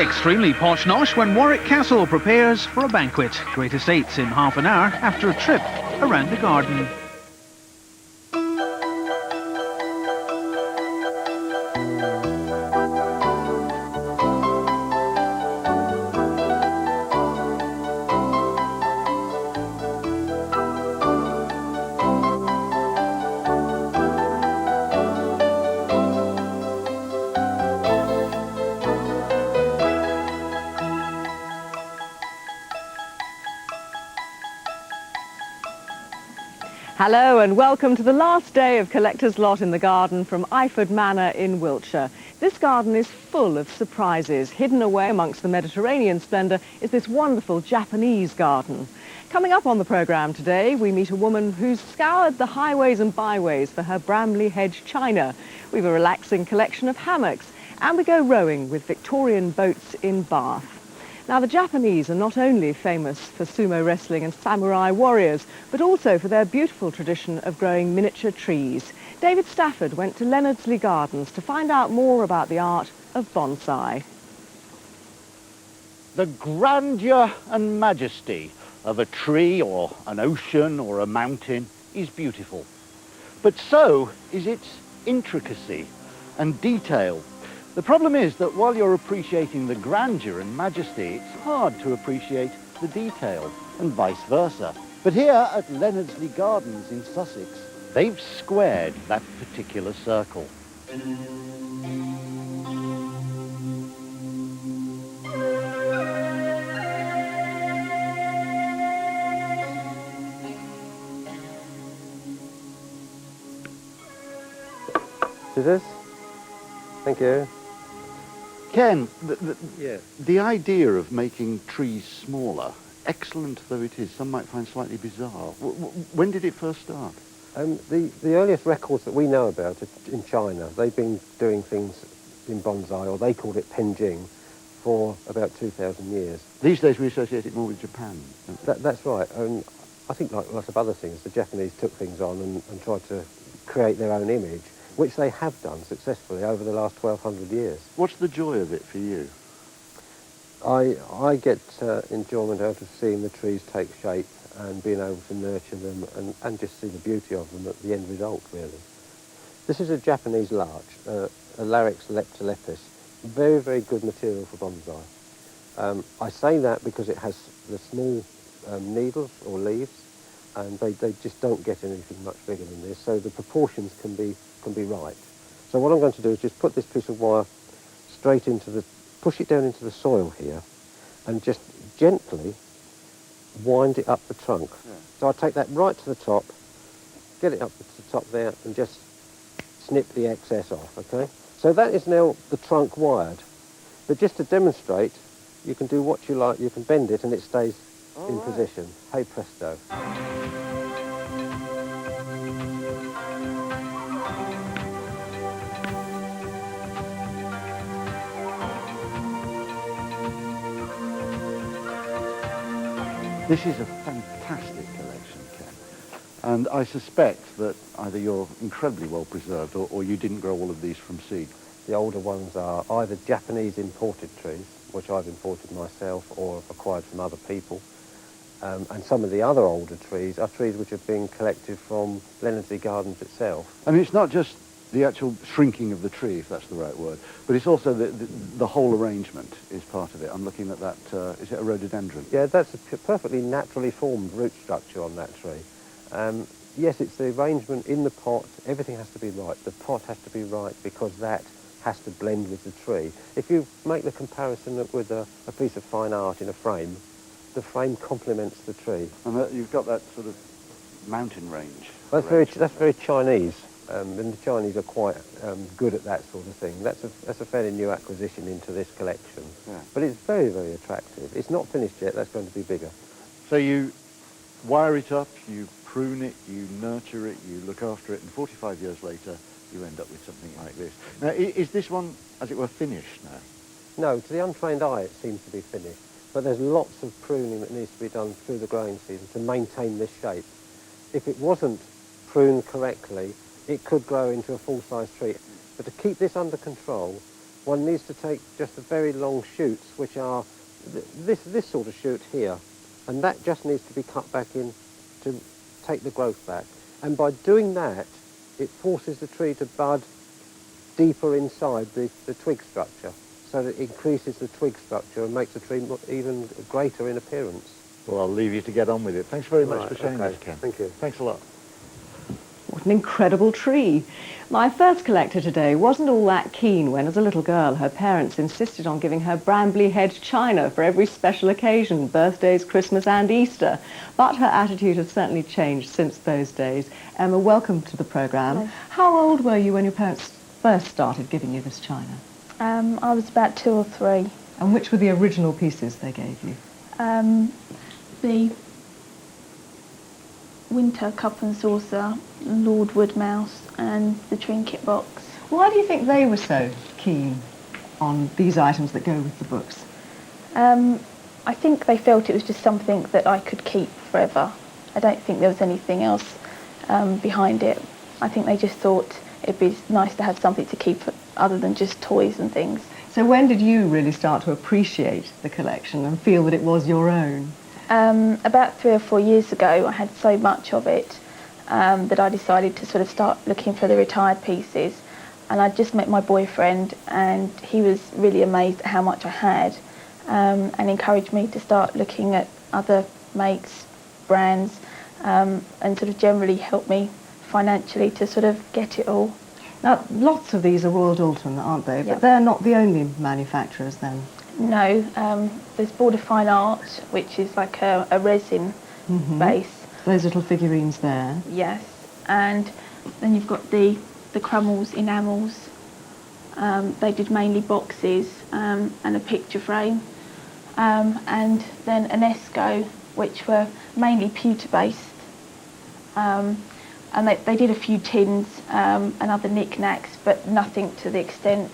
Extremely posh-nosh when Warwick Castle prepares for a banquet. Great estates in half an hour after a trip around the garden. Hello and welcome to the last day of Collector's Lot in the garden from Iford Manor in Wiltshire. This garden is full of surprises. Hidden away amongst the Mediterranean splendour is this wonderful Japanese garden. Coming up on the programme today, we meet a woman who's scoured the highways and byways for her Bramley Hedge china. We've a relaxing collection of hammocks and we go rowing with Victorian boats in Bath. Now, the Japanese are not only famous for sumo wrestling and samurai warriors, but also for their beautiful tradition of growing miniature trees. David Stafford went to Leonardsley Gardens to find out more about the art of bonsai. The grandeur and majesty of a tree or an ocean or a mountain is beautiful. But so is its intricacy and detail. The problem is that while you're appreciating the grandeur and majesty, it's hard to appreciate the detail, and vice versa. But here at Leonardsley Gardens in Sussex, they've squared that particular circle. Scissors? Thank you. Ken, the idea of making trees smaller, excellent though it is, some might find slightly bizarre. When did it first start? The earliest records that we know about are in China. They've been doing things in bonsai, or they called it penjing, for about 2,000 years. These days we associate it more with Japan. That's right. I think like lots of other things, the Japanese took things on and tried to create their own image, which they have done successfully over the last 1,200 years. What's the joy of it for you? I get enjoyment out of seeing the trees take shape and being able to nurture them and just see the beauty of them at the end result, really. This is a Japanese larch, a Larix leptolepis. Very, very good material for bonsai. I say that because it has the small needles or leaves, and they just don't get anything much bigger than this, so the proportions can be right. So what I'm going to do is just put this piece of wire straight push it down into the soil here, and just gently wind it up the trunk. Yeah. So I take that right to the top, get it up to the top there, and just snip the excess off, okay? So that is now the trunk wired. But just to demonstrate, you can do what you like, you can bend it and it stays in position. Hey presto. This is a fantastic collection, Ken. And I suspect that either you're incredibly well preserved or you didn't grow all of these from seed. The older ones are either Japanese imported trees, which I've imported myself or acquired from other people. And some of the other older trees are trees which have been collected from Leonardsley Gardens itself. I mean, it's not just the actual shrinking of the tree, if that's the right word, but it's also the whole arrangement is part of it. I'm looking at that, is it a rhododendron? Yeah, that's a perfectly naturally formed root structure on that tree. Yes, it's the arrangement in the pot, everything has to be right. The pot has to be right because that has to blend with the tree. If you make the comparison with a piece of fine art in a frame, the frame complements the tree. And you've got that sort of mountain range. That's very Chinese. And the Chinese are quite good at that sort of thing. That's a fairly new acquisition into this collection. Yeah. But it's very, very attractive. It's not finished yet, that's going to be bigger. So you wire it up, you prune it, you nurture it, you look after it, and 45 years later, you end up with something like this. Now, is this one, as it were, finished now? No, to the untrained eye, it seems to be finished. But there's lots of pruning that needs to be done through the growing season to maintain this shape. If it wasn't pruned correctly, it could grow into a full-size tree. But to keep this under control, one needs to take just the very long shoots, which are this sort of shoot here, and that just needs to be cut back in to take the growth back. And by doing that, it forces the tree to bud deeper inside the twig structure, so that it increases the twig structure and makes the tree even greater in appearance. Well, I'll leave you to get on with it. Thanks very much Right, for sharing okay. this, Ken. Thank you. Thanks a lot. What an incredible tree. My first collector today wasn't all that keen when, as a little girl, her parents insisted on giving her Brambley Head china for every special occasion, birthdays, Christmas and Easter. But her attitude has certainly changed since those days. Emma, welcome to the programme. Hello. How old were you when your parents first started giving you this china? I was about 2 or 3. And which were the original pieces they gave you? The Winter Cup and Saucer, Lord Woodmouse and the Trinket Box. Why do you think they were so keen on these items that go with the books? I think they felt it was just something that I could keep forever. I don't think there was anything else behind it. I think they just thought it'd be nice to have something to keep other than just toys and things. So when did you really start to appreciate the collection and feel that it was your own? About 3 or 4 years ago, I had so much of it that I decided to sort of start looking for the retired pieces. And I just met my boyfriend, and he was really amazed at how much I had, and encouraged me to start looking at other makes, brands, and sort of generally helped me financially to sort of get it all. Now, lots of these are Royal Dalton, aren't they? But Yep. they're not the only manufacturers then. No, there's Border Fine Art, which is like a resin base. Those little figurines there. Yes, and then you've got the Crummels enamels. They did mainly boxes and a picture frame, and then an Esco, which were mainly pewter based. And they did a few tins and other knickknacks, but nothing to the extent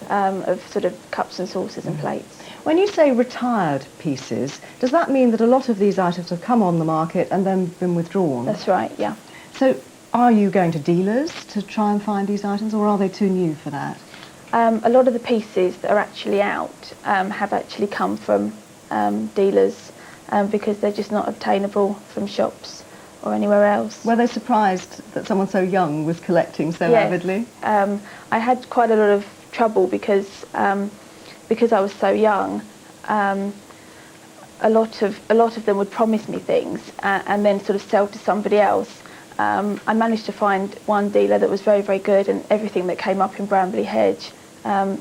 of sort of cups and saucers and plates. When you say retired pieces, does that mean that a lot of these items have come on the market and then been withdrawn? That's right, yeah. So are you going to dealers to try and find these items, or are they too new for that? A lot of the pieces that are actually out have actually come from dealers because they're just not obtainable from shops or anywhere else. Were they surprised that someone so young was collecting so Yes. avidly? I had quite a lot of trouble because I was so young. A lot of them would promise me things and then sort of sell to somebody else. I managed to find one dealer that was very, very good, and everything that came up in Brambley Hedge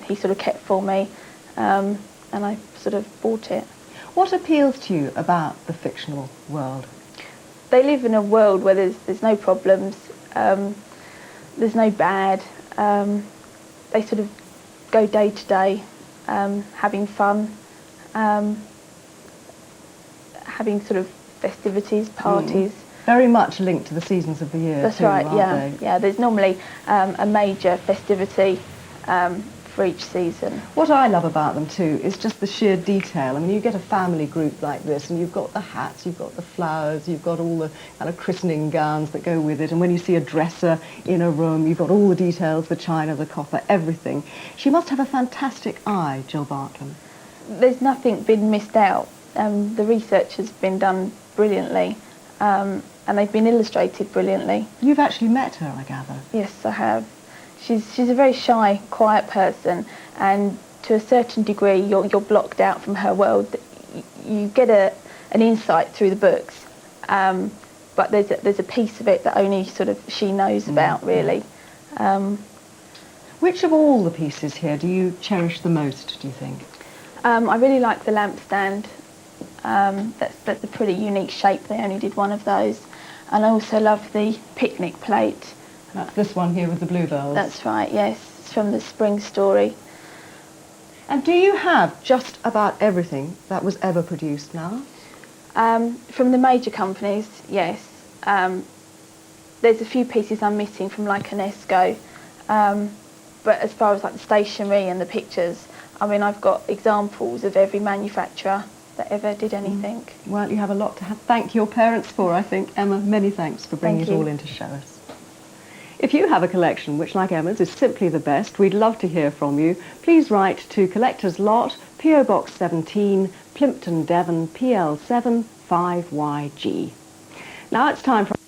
he sort of kept for me, and I sort of bought it. What appeals to you about the fictional world? They live in a world where there's no problems, there's no bad. They sort of go day to day, having fun, having sort of festivities, parties. Very much linked to the seasons of the year. That's too, right, aren't yeah. they? Yeah, there's normally a major festivity for each season. What I love about them too is just the sheer detail. I mean, you get a family group like this and you've got the hats, you've got the flowers, you've got all the kind of christening gowns that go with it, and when you see a dresser in a room, you've got all the details, the china, the copper, everything. She must have a fantastic eye, Jill Bartlam. There's nothing been missed out. The research has been done brilliantly, and they've been illustrated brilliantly. You've actually met her, I gather. Yes, I have. She's a very shy, quiet person, and to a certain degree you're blocked out from her world. You get an insight through the books, but there's a piece of it that only sort of she knows about, really. Which of all the pieces here do you cherish the most, do you think? I really like the lampstand. That's a pretty unique shape. They only did one of those. And I also love the picnic plate. That's this one here with the bluebells. That's right, yes. It's from the Spring Story. And do you have just about everything that was ever produced now? From the major companies, yes. There's a few pieces I'm missing from like an Esco. But as far as like the stationery and the pictures, I mean, I've got examples of every manufacturer that ever did anything. Well, you have a lot to thank your parents for, I think. Emma, many thanks for bringing Thank it you. all in to show us. If you have a collection which, like Emma's, is simply the best, we'd love to hear from you. Please write to Collector's Lot, PO Box 17, Plimpton, Devon, PL7 5YG. Now it's time for